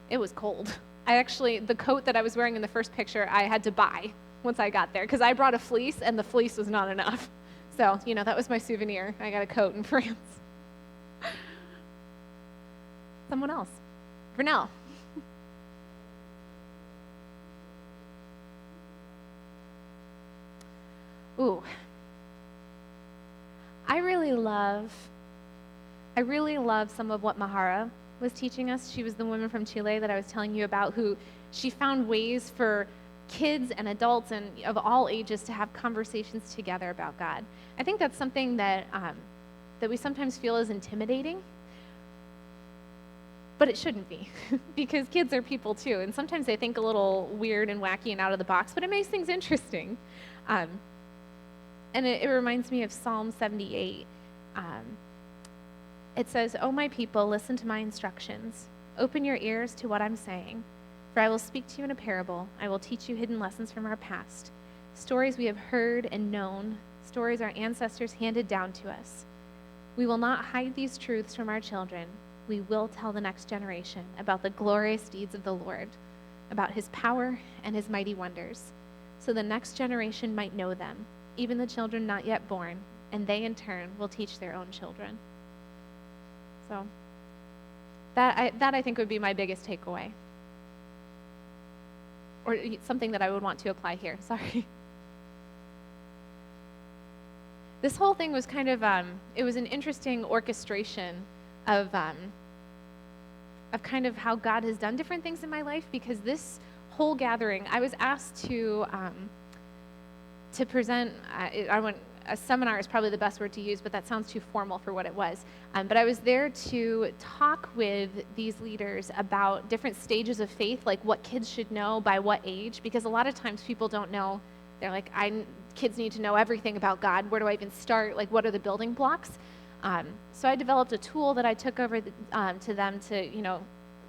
it was cold. The coat that I was wearing in the first picture, I had to buy once I got there because I brought a fleece and the fleece was not enough. So, that was my souvenir. I got a coat in France. Someone else. Vernell. I really love some of what Mahara was teaching us. She was the woman from Chile that I was telling you about, who she found ways for kids and adults and of all ages to have conversations together about God. I think that's something that we sometimes feel is intimidating, but it shouldn't be because kids are people too, and sometimes they think a little weird and wacky and out of the box, but it makes things interesting. And it reminds me of Psalm 78. It says, "O my people, listen to my instructions. Open your ears to what I'm saying. For I will speak to you in a parable. I will teach you hidden lessons from our past. stories we have heard and known, stories our ancestors handed down to us. We will not hide these truths from our children. We will tell the next generation about the glorious deeds of the Lord, about his power and his mighty wonders, so the next generation might know them, even the children not yet born, and they in turn will teach their own children. So that I think would be my biggest takeaway, or something that I would want to apply here. Sorry. This whole thing was kind of, it was an interesting orchestration of kind of how God has done different things in my life, because this whole gathering, I was asked to present, a seminar is probably the best word to use, but that sounds too formal for what it was. But I was there to talk with these leaders about different stages of faith, like what kids should know by what age, because a lot of times people don't know. They're like, kids need to know everything about God. Where do I even start? Like, what are the building blocks? So I developed a tool that I took over to them to,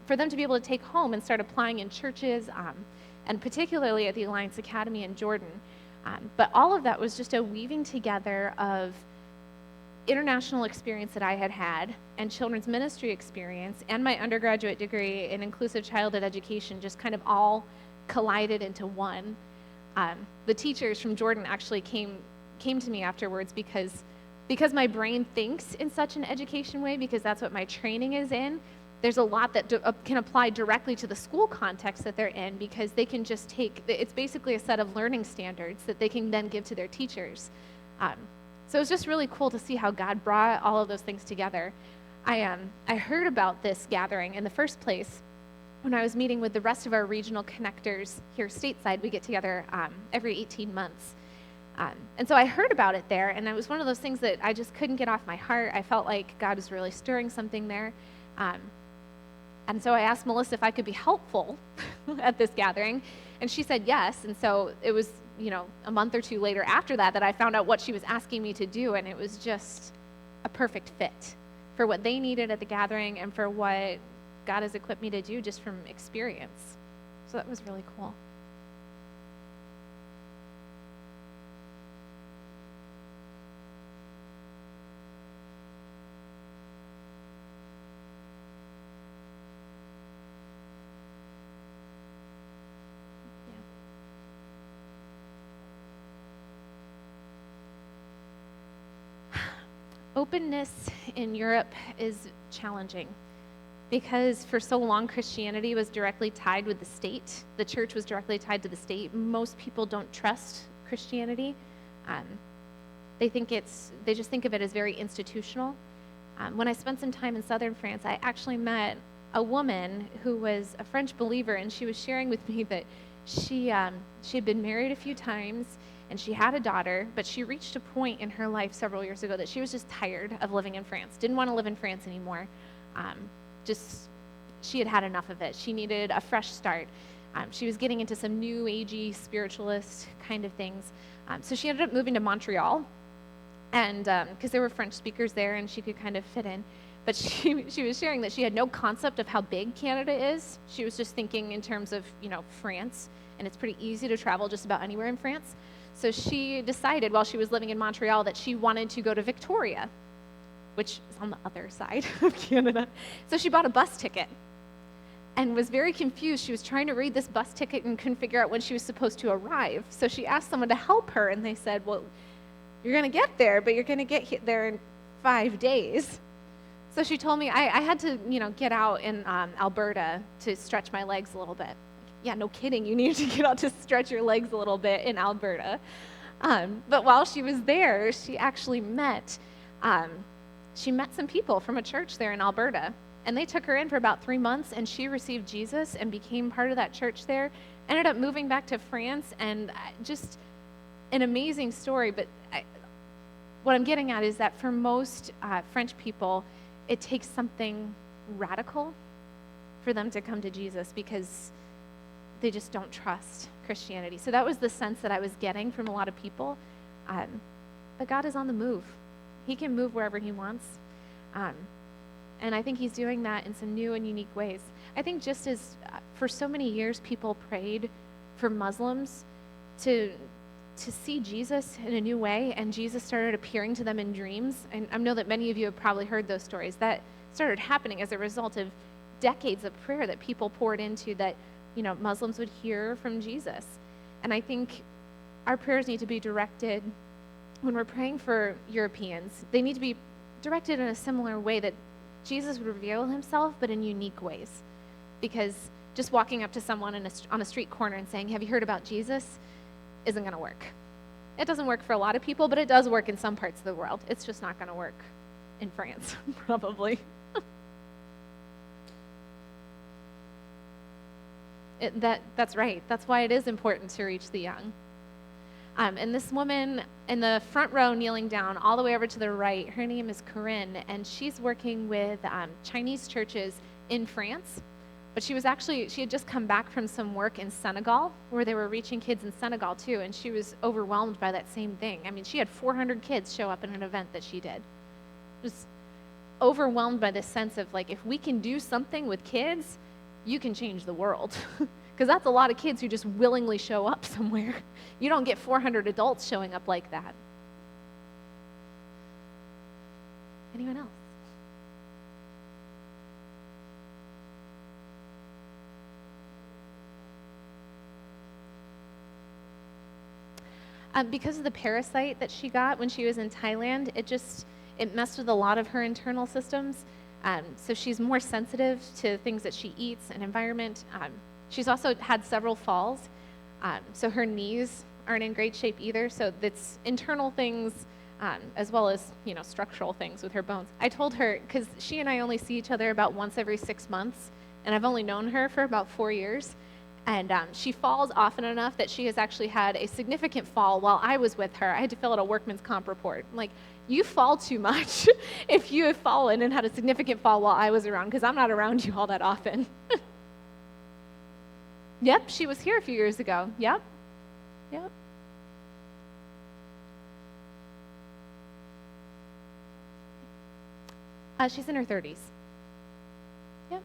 for them to be able to take home and start applying in churches, and particularly at the Alliance Academy in Jordan. But all of that was just a weaving together of international experience that I had had, and children's ministry experience, and my undergraduate degree in inclusive childhood education, just kind of all collided into one. The teachers from Jordan actually came to me afterwards because my brain thinks in such an education way, because that's what my training is in. There's a lot that can apply directly to the school context that they're in, because they can just it's basically a set of learning standards that they can then give to their teachers. So it was just really cool to see how God brought all of those things together. I heard about this gathering in the first place when I was meeting with the rest of our regional connectors here stateside. We get together every 18 months. And so I heard about it there, and it was one of those things that I just couldn't get off my heart. I felt like God was really stirring something there. And so I asked Melissa if I could be helpful at this gathering, and she said yes. And so it was, a month or two later after that I found out what she was asking me to do, and it was just a perfect fit for what they needed at the gathering and for what God has equipped me to do just from experience. So that was really cool. Openness in Europe is challenging, because for so long Christianity was directly tied with the state. The church was directly tied to the state. Most people don't trust Christianity. They just think of it as very institutional. When I spent some time in southern France, I actually met a woman who was a French believer, and she was sharing with me that she had been married a few times, and she had a daughter, but she reached a point in her life several years ago that she was just tired of living in France, didn't want to live in France anymore. She had had enough of it. She needed a fresh start. She was getting into some new agey spiritualist kind of things. So she ended up moving to Montreal, and because there were French speakers there and she could kind of fit in. But she was sharing that she had no concept of how big Canada is. She was just thinking in terms of, France, and it's pretty easy to travel just about anywhere in France. So she decided while she was living in Montreal that she wanted to go to Victoria, which is on the other side of Canada. So she bought a bus ticket and was very confused. She was trying to read this bus ticket and couldn't figure out when she was supposed to arrive. So she asked someone to help her, and they said, well, you're going to get there, but you're going to get there in 5 days. So she told me I had to, get out in Alberta to stretch my legs a little bit. Yeah, no kidding. You needed to get out to stretch your legs a little bit in Alberta. But while she was there, she actually met some people from a church there in Alberta. And they took her in for about 3 months, and she received Jesus and became part of that church there. Ended up moving back to France, and just an amazing story. But what I'm getting at is that for most French people, it takes something radical for them to come to Jesus, because they just don't trust Christianity. So that was the sense that I was getting from a lot of people. But God is on the move. He can move wherever he wants. And I think he's doing that in some new and unique ways. I think just as for so many years people prayed for Muslims to to see Jesus in a new way, and Jesus started appearing to them in dreams. And I know that many of you have probably heard those stories. That started happening as a result of decades of prayer that people poured into, that, Muslims would hear from Jesus. And I think our prayers need to be directed, when we're praying for Europeans, they need to be directed in a similar way, that Jesus would reveal himself, but in unique ways. Because just walking up to someone on a street corner and saying, "Have you heard about Jesus?" isn't going to work. It doesn't work for a lot of people, but it does work in some parts of the world. It's just not going to work in France, probably. That's right. That's why it is important to reach the young. And this woman in the front row kneeling down all the way over to the right, her name is Corinne, and she's working with Chinese churches in France. But she had just come back from some work in Senegal, where they were reaching kids in Senegal too, and she was overwhelmed by that same thing. I mean, she had 400 kids show up in an event that she did. Just overwhelmed by this sense of, like, if we can do something with kids, you can change the world. Because that's a lot of kids who just willingly show up somewhere. You don't get 400 adults showing up like that. Anyone else? Because of the parasite that she got when she was in Thailand, it messed with a lot of her internal systems. So she's more sensitive to things that she eats and environment. She's also had several falls. So her knees aren't in great shape either. So it's internal things as well as, structural things with her bones. I told her, because she and I only see each other about once every 6 months, and I've only known her for about 4 years. And she falls often enough that she has actually had a significant fall while I was with her. I had to fill out a workman's comp report. I'm like, you fall too much if you have fallen and had a significant fall while I was around, because I'm not around you all that often. Yep, she was here a few years ago. Yep. She's in her 30s. Yep.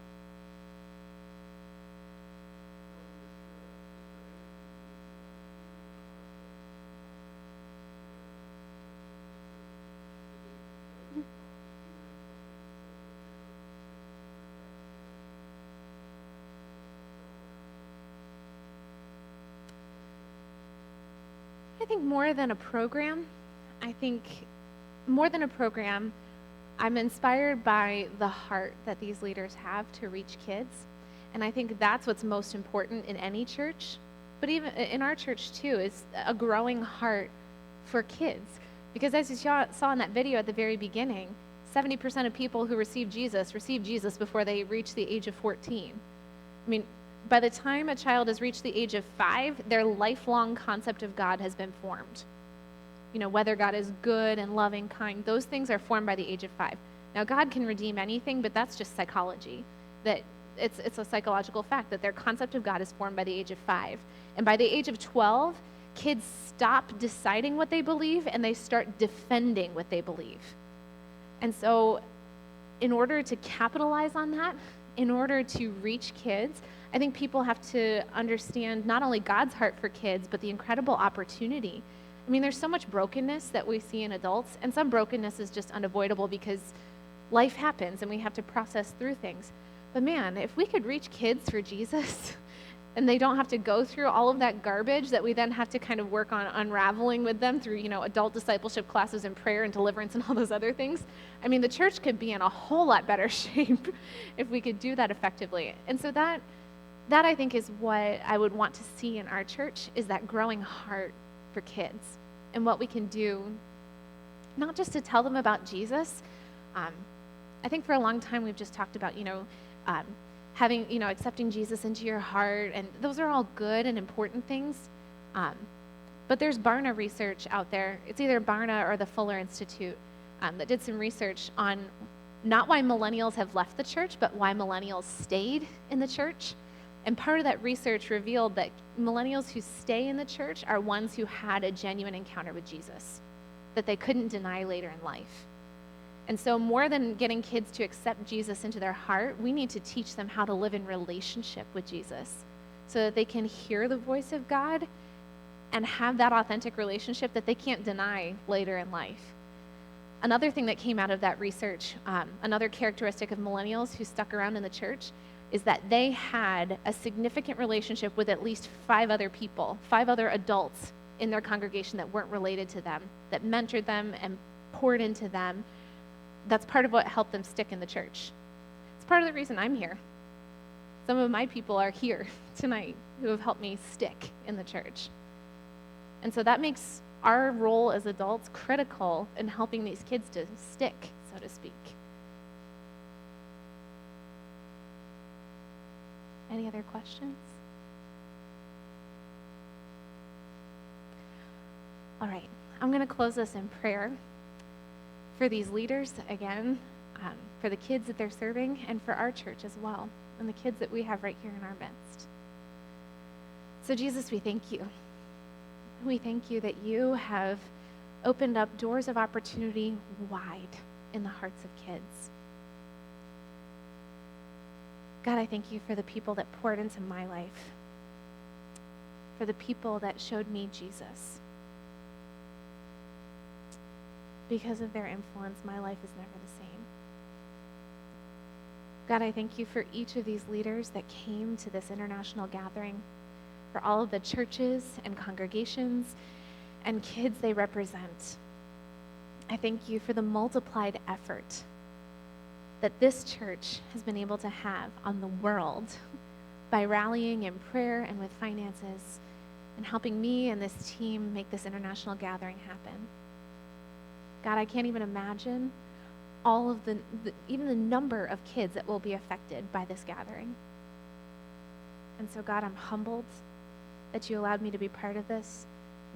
I think more than a program, I'm inspired by the heart that these leaders have to reach kids. And I think that's what's most important in any church, but even in our church too, is a growing heart for kids. Because as you saw in that video at the very beginning, 70% of people who receive Jesus before they reach the age of 14. I mean, by the time a child has reached the age of 5, their lifelong concept of God has been formed. Whether God is good and loving, kind, those things are formed by the age of 5. Now, God can redeem anything, but that's just psychology. That it's a psychological fact that their concept of God is formed by the age of 5. And by the age of 12, kids stop deciding what they believe and they start defending what they believe. And so, in order to capitalize on that, in order to reach kids, I think people have to understand not only God's heart for kids, but the incredible opportunity. I mean, there's so much brokenness that we see in adults, and some brokenness is just unavoidable because life happens and we have to process through things. But man, if we could reach kids for Jesus and they don't have to go through all of that garbage that we then have to kind of work on unraveling with them through, adult discipleship classes and prayer and deliverance and all those other things, I mean, the church could be in a whole lot better shape if we could do that effectively. And so that I think is what I would want to see in our church, is that growing heart for kids and what we can do, not just to tell them about Jesus. I think for a long time we've just talked about, having, accepting Jesus into your heart, and those are all good and important things. But there's Barna research out there. It's either Barna or the Fuller Institute that did some research on not why millennials have left the church, but why millennials stayed in the church. And part of that research revealed that millennials who stay in the church are ones who had a genuine encounter with Jesus that they couldn't deny later in life. And so more than getting kids to accept Jesus into their heart, we need to teach them how to live in relationship with Jesus so that they can hear the voice of God and have that authentic relationship that they can't deny later in life. Another thing that came out of that research, another characteristic of millennials who stuck around in the church, is that they had a significant relationship with at least 5 other people, 5 other adults in their congregation that weren't related to them, that mentored them and poured into them. That's part of what helped them stick in the church. It's part of the reason I'm here. Some of my people are here tonight who have helped me stick in the church. And so that makes our role as adults critical in helping these kids to stick, so to speak. Any other questions? All right, I'm going to close this in prayer for these leaders again, for the kids that they're serving, and for our church as well, and the kids that we have right here in our midst. So Jesus, we thank you. We thank you that you have opened up doors of opportunity wide in the hearts of kids. God, I thank you for the people that poured into my life, for the people that showed me Jesus. Because of their influence, my life is never the same. God, I thank you for each of these leaders that came to this international gathering, for all of the churches and congregations and kids they represent. I thank you for the multiplied effort that this church has been able to have on the world by rallying in prayer and with finances and helping me and this team make this international gathering happen. God, I can't even imagine all of even the number of kids that will be affected by this gathering. And so, God, I'm humbled that you allowed me to be part of this.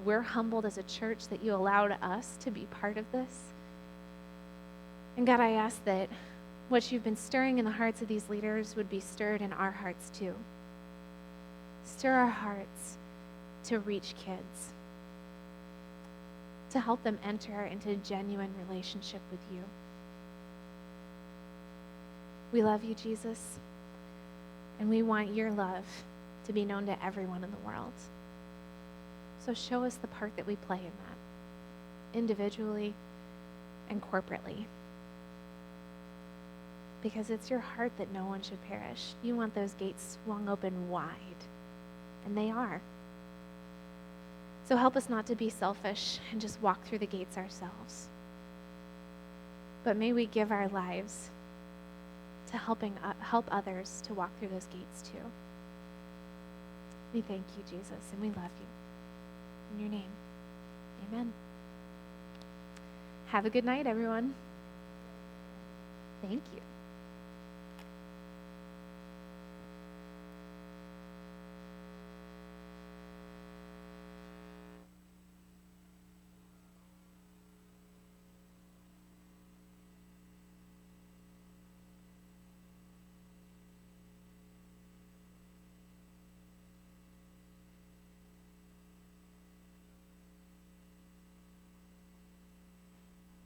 We're humbled as a church that you allowed us to be part of this. And God, I ask that what you've been stirring in the hearts of these leaders would be stirred in our hearts too. Stir our hearts to reach kids, to help them enter into a genuine relationship with you. We love you, Jesus, and we want your love to be known to everyone in the world. So show us the part that we play in that, individually and corporately. Because it's your heart that no one should perish. You want those gates swung open wide, and they are. So help us not to be selfish and just walk through the gates ourselves. But may we give our lives to help others to walk through those gates too. We thank you, Jesus, and we love you. In your name, amen. Have a good night, everyone. Thank you.